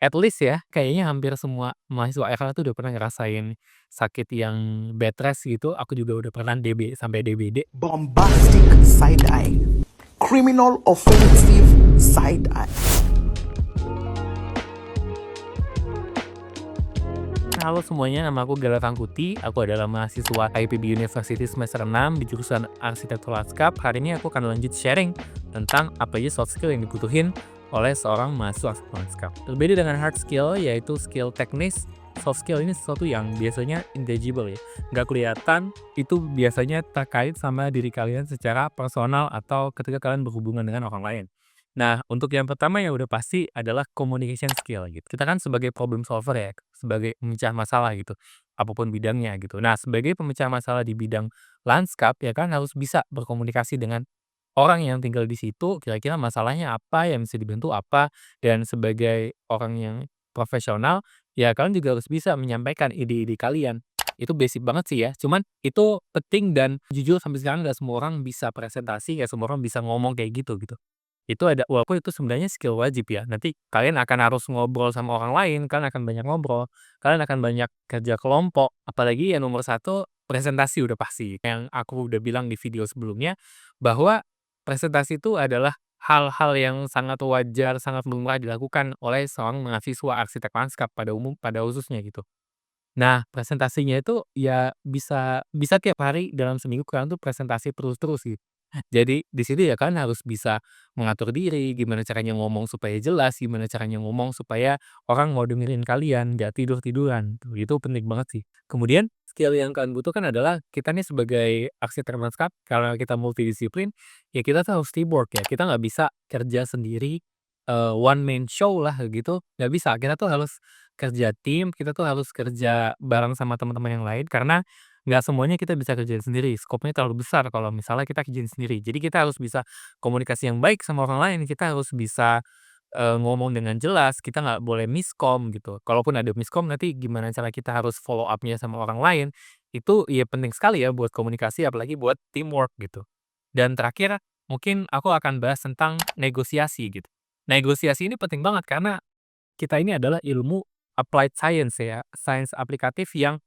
At least ya, kayaknya hampir semua mahasiswa FH tuh udah pernah ngerasain sakit yang bed rest gitu, aku juga udah pernah DB sampai DBD. Bombastic side eye, criminal offensive side eye. Halo semuanya, nama aku Gala Tangkuti, aku adalah mahasiswa IPB University semester 6 di jurusan Arsitektur Lanskap. Hari ini aku akan lanjut sharing tentang apa aja soft skill yang dibutuhin oleh seorang mahasiswa arsitektur lanskap. Berbeda dengan hard skill, yaitu skill teknis, soft skill ini sesuatu yang biasanya intangible ya, nggak kelihatan, itu biasanya terkait sama diri kalian secara personal atau ketika kalian berhubungan dengan orang lain. Nah, untuk yang pertama yang udah pasti adalah communication skill gitu. Kita kan sebagai problem solver ya, sebagai pemecah masalah gitu, apapun bidangnya gitu. Nah, sebagai pemecah masalah di bidang lanskap ya kan harus bisa berkomunikasi dengan orang yang tinggal di situ, kira-kira masalahnya apa, yang bisa dibantu apa, dan sebagai orang yang profesional, ya kalian juga harus bisa menyampaikan ide-ide kalian. Itu basic banget sih ya, cuman itu penting dan jujur sampai sekarang nggak semua orang bisa presentasi, nggak semua orang bisa ngomong kayak gitu. Itu ada walaupun itu sebenarnya skill wajib ya, nanti kalian akan harus ngobrol sama orang lain, kalian akan banyak ngobrol, kalian akan banyak kerja kelompok, apalagi yang nomor satu presentasi udah pasti. Yang aku udah bilang di video sebelumnya, bahwa presentasi itu adalah hal-hal yang sangat wajar, sangat lumrah dilakukan oleh seorang mahasiswa arsitek lanskap pada khususnya gitu. Nah, presentasinya itu ya bisa bisa tiap hari dalam seminggu kalian tuh presentasi terus-terus gitu. Jadi di situ ya kan harus bisa mengatur diri, gimana caranya ngomong supaya jelas, gimana caranya ngomong supaya orang mau dengerin kalian, nggak tidur-tiduran, tuh itu penting banget sih. Kemudian skill yang kalian butuhkan adalah kita nih sebagai arsitek lanskap, karena kita multidisiplin, ya kita tuh harus teamwork ya, kita nggak bisa kerja sendiri, one man show lah gitu, nggak bisa. Kita tuh harus kerja tim, kita tuh harus kerja bareng sama teman-teman yang lain, karena nggak semuanya kita bisa kerjain sendiri, skopnya terlalu besar kalau misalnya kita kerjain sendiri. Jadi kita harus bisa komunikasi yang baik sama orang lain, kita harus bisa, ngomong dengan jelas, kita nggak boleh miskom gitu. Kalaupun ada miskom nanti gimana cara kita harus follow up-nya sama orang lain, itu ya penting sekali ya buat komunikasi apalagi buat teamwork gitu. Dan terakhir, mungkin aku akan bahas tentang negosiasi gitu. Negosiasi ini penting banget karena kita ini adalah ilmu applied science ya, sains aplikatif yang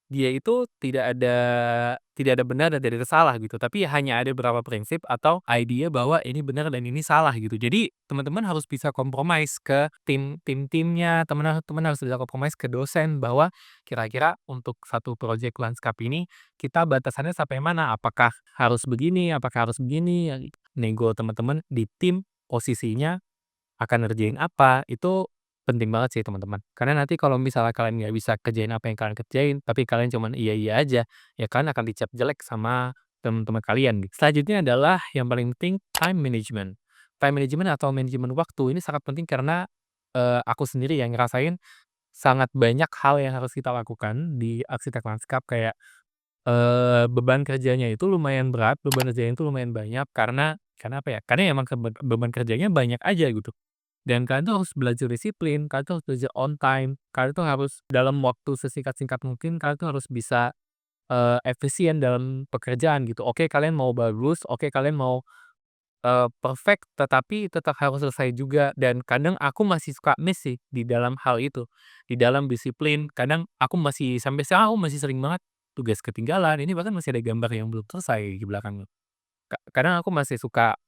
dia itu tidak ada benar dan tidak ada salah gitu, tapi hanya ada beberapa prinsip atau idea bahwa ini benar dan ini salah gitu. Jadi teman-teman harus bisa kompromis ke timnya, teman-teman harus bisa kompromis ke dosen bahwa kira-kira untuk satu project lanskap ini kita batasannya sampai mana? Apakah harus begini, apakah harus begini? Nego teman-teman di tim posisinya akan ngerjain apa, itu penting banget sih teman-teman. Karena nanti kalau misalnya kalian nggak bisa kerjain apa yang kalian kerjain, tapi kalian cuman iya-iya aja, ya kalian akan dicap jelek sama teman-teman kalian gitu. Selanjutnya adalah yang paling penting time management. Time management atau manajemen waktu ini sangat penting karena, aku sendiri yang ngerasain sangat banyak hal yang harus kita lakukan di arsitek lanskap kayak, beban kerjanya itu lumayan berat, beban kerjanya itu lumayan banyak karena apa ya, karena emang beban kerjanya banyak aja gitu. Dan kalian tuh harus belajar disiplin, kalian tuh harus belajar on time, kalian tuh harus dalam waktu sesingkat-singkat mungkin, kalian tuh harus bisa, efisien dalam pekerjaan gitu. Oke kalian mau bagus, oke kalian mau, perfect, tetapi tetap harus selesai juga dan kadang aku masih suka miss sih di dalam hal itu. Di dalam disiplin, kadang aku masih sampai sekarang aku masih sering banget tugas ketinggalan, ini bahkan masih ada gambar yang belum selesai di belakang. Kadang aku masih suka,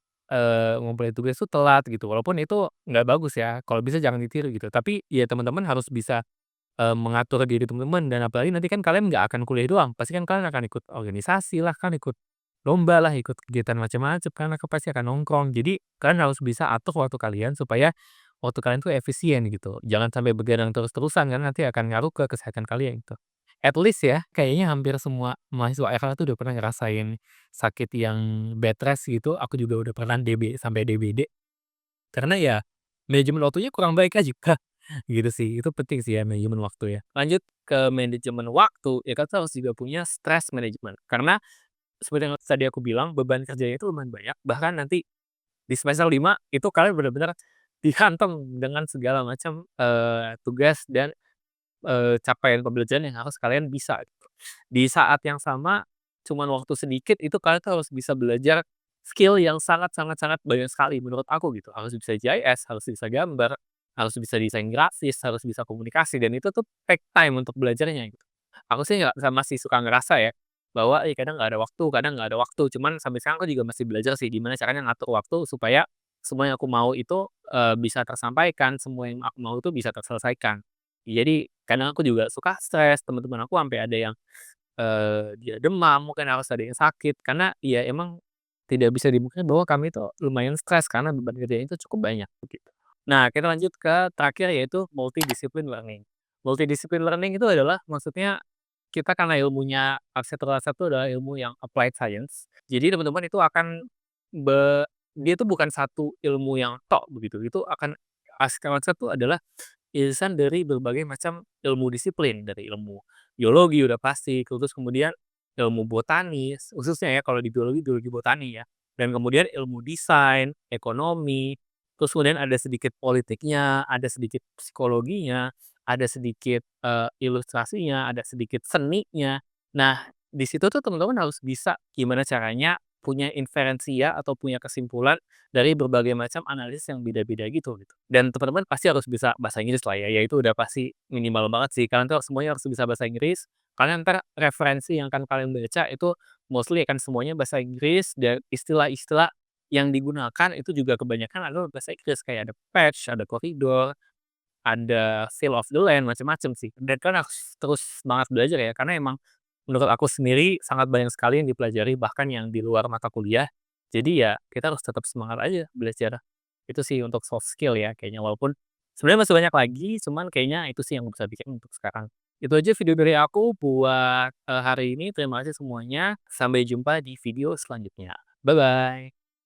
ngumpulin tugas tuh telat gitu, walaupun itu nggak bagus ya, kalau bisa jangan ditiru gitu. Tapi ya teman-teman harus bisa, mengatur diri teman-teman dan apalagi nanti kan kalian nggak akan kuliah doang, pasti kan kalian akan ikut organisasi lah kan, ikut lomba lah, ikut kegiatan macam-macam kan, pasti akan nongkrong. Jadi kalian harus bisa atur waktu kalian supaya waktu kalian tuh efisien gitu. Jangan sampai begadang terus-terusan karena nanti akan ngaruh ke kesehatan kalian gitu. At least ya, kayaknya hampir semua mahasiswa FH tuh udah pernah ngerasain sakit yang bed rest gitu, aku juga udah pernah DB sampai DBD. Karena ya, manajemen waktunya kurang baik aja, gitu sih. Itu penting sih ya manajemen waktu ya. Lanjut ke manajemen waktu, ya kita harus juga punya stress management. Karena seperti yang tadi aku bilang, beban kerjanya itu lumayan banyak, bahkan nanti di semester 5 itu kalian benar-benar dihantam dengan segala macam, tugas dan capaian pembelajaran yang harus kalian bisa gitu. Di saat yang sama, cuman waktu sedikit itu kalian tuh harus bisa belajar skill yang sangat sangat sangat banyak sekali menurut aku gitu. Harus bisa GIS, harus bisa gambar, harus bisa desain grafis, harus bisa komunikasi, dan itu tuh take time untuk belajarnya gitu. Aku sih nggak masih suka ngerasa ya, bahwa, kadang nggak ada waktu, kadang nggak ada waktu, cuman sampai sekarang aku juga masih belajar sih, gimana caranya ngatur waktu supaya semua yang aku mau itu, bisa tersampaikan, semua yang aku mau itu bisa terselesaikan. Jadi kadang aku juga suka stres, teman-teman aku sampai ada yang, dia demam, mungkin harus ada yang sakit, karena ya emang tidak bisa dimungkiri bahwa kami itu lumayan stres karena beban kerjanya itu cukup banyak, begitu. Nah, kita lanjut ke terakhir yaitu multidisiplin learning. Multidisiplin learning itu adalah maksudnya kita karena ilmunya arsitektur itu adalah ilmu yang applied science. Jadi teman-teman itu akan dia itu bukan satu ilmu yang tok begitu, itu akan arsitektur itu adalah irisan dari berbagai macam ilmu disiplin, dari ilmu biologi udah pasti, terus kemudian ilmu botanis, khususnya ya kalau di biologi, biologi botani ya, dan kemudian ilmu desain, ekonomi, terus kemudian ada sedikit politiknya, ada sedikit psikologinya, ada sedikit, ilustrasinya, ada sedikit seninya. Nah, di situ tuh teman-teman harus bisa gimana caranya punya inferensia atau punya kesimpulan dari berbagai macam analisis yang beda-beda gitu. Dan teman-teman pasti harus bisa bahasa Inggris lah ya itu udah pasti minimal banget sih, kalian tuh semuanya harus bisa bahasa Inggris, kalian entar referensi yang akan kalian baca itu mostly akan semuanya bahasa Inggris dan istilah-istilah yang digunakan itu juga kebanyakan adalah bahasa Inggris, kayak ada patch, ada koridor, ada feel of the land, macam-macam sih. Dan kan harus terus semangat belajar ya, karena emang menurut aku sendiri sangat banyak sekali yang dipelajari bahkan yang di luar mata kuliah. Jadi ya kita harus tetap semangat aja belajar. Itu sih untuk soft skill ya kayaknya, walaupun sebenarnya masih banyak lagi, cuman kayaknya itu sih yang bisa bikin untuk sekarang. Itu aja video dari aku buat, hari ini. Terima kasih semuanya. Sampai jumpa di video selanjutnya. Bye-bye.